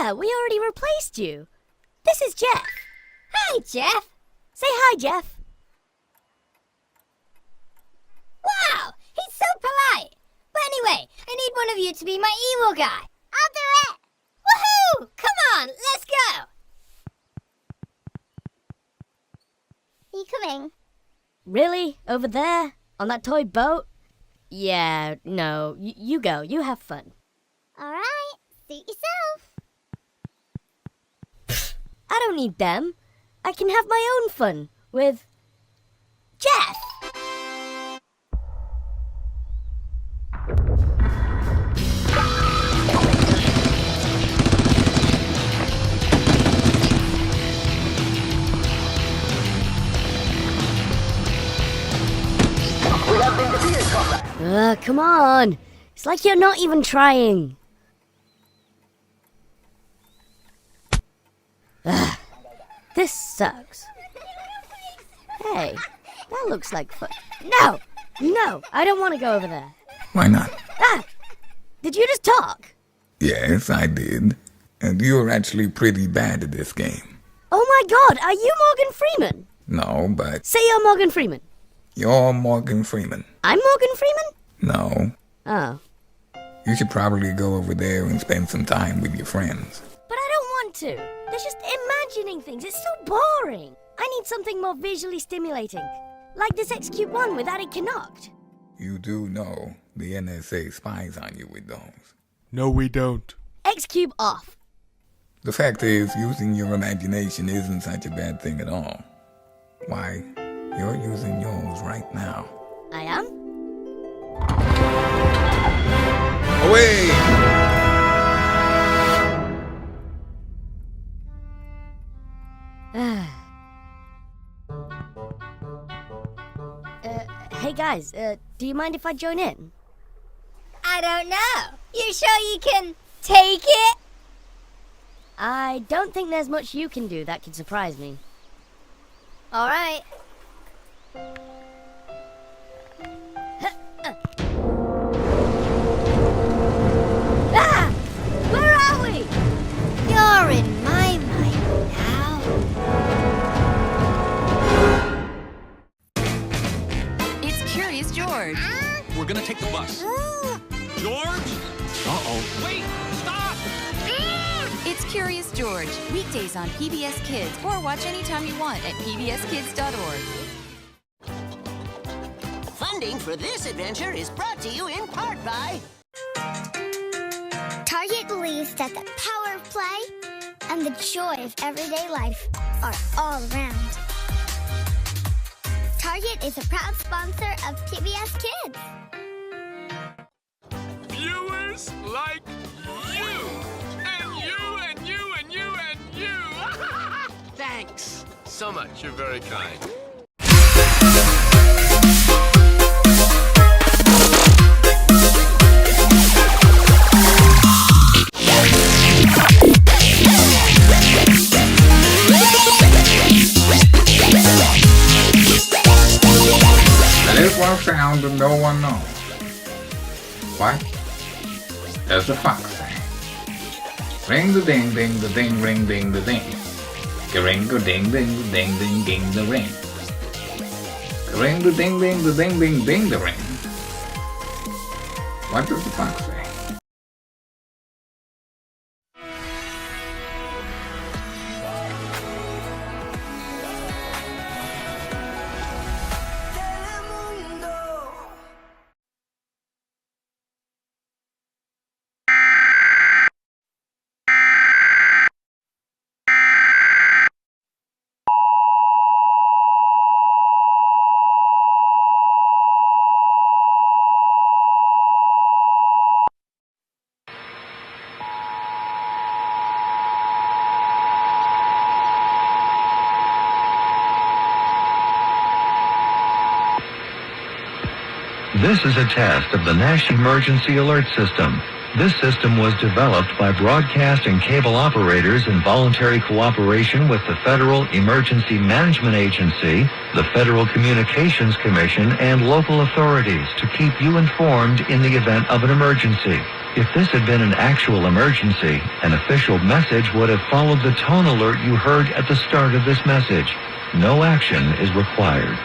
Yeah, we already replaced you. This is Jeff. Hi, Jeff. Say hi, Jeff. Wow, he's so polite. But anyway, I need one of you to be my evil guy. I'll do it. Woohoo! Come on, let's go. Are you coming? Really? Over there? On that toy boat? Yeah, no. You go. You have fun. All right, suit yourself. I don't need them. I can have my own fun with Jeff. We have been defeated, comrade. Come on. It's like you're not even trying. This sucks. Hey, that looks like fun. No! No, I don't want to go over there. Why not? Did you just talk? Yes, I did. And you're actually pretty bad at this game. Oh my god, are you Morgan Freeman? No, but Say you're Morgan Freeman. you're Morgan Freeman. I'm Morgan Freeman? No. Oh. You should probably go over there and spend some time with your friends. But I don't want to. They're just imagining things. It's so boring. I need something more visually stimulating. Like this X-Cube one with Ari Connacht. You do know the NSA spies on you with those. No, we don't. X-Cube off. The fact is, using your imagination isn't such a bad thing at all. Why, you're using yours right now. I am? Away! Hey guys, do you mind if I join in? I don't know. You sure you can take it? I don't think there's much you can do that could surprise me. All right. Ah! Where are we? You're in my mind now. It's Curious George. We're gonna take the bus. George? Uh-oh. Wait! Stop! It's Curious George. Weekdays on PBS Kids or watch anytime you want at pbskids.org. Funding for this adventure is brought to you in part by... Target believes that the power of play and the joy of everyday life are all around. Target is a proud sponsor of PBS Kids. Viewers like you! And you and you and you and you! Thanks So much. You're very kind. There's one sound that no one knows. What? Does the fox say? Ring the ding ding the ding ring ding the ding. Ring the ding ding the ding ding ding the ring. Ring the ding ding the ding ding ding the ring. What does the fox say? This is a test of the Nash Emergency Alert System. This system was developed by broadcast and cable operators in voluntary cooperation with the Federal Emergency Management Agency, the Federal Communications Commission, and local authorities to keep you informed in the event of an emergency. If this had been an actual emergency, an official message would have followed the tone alert you heard at the start of this message. No action is required.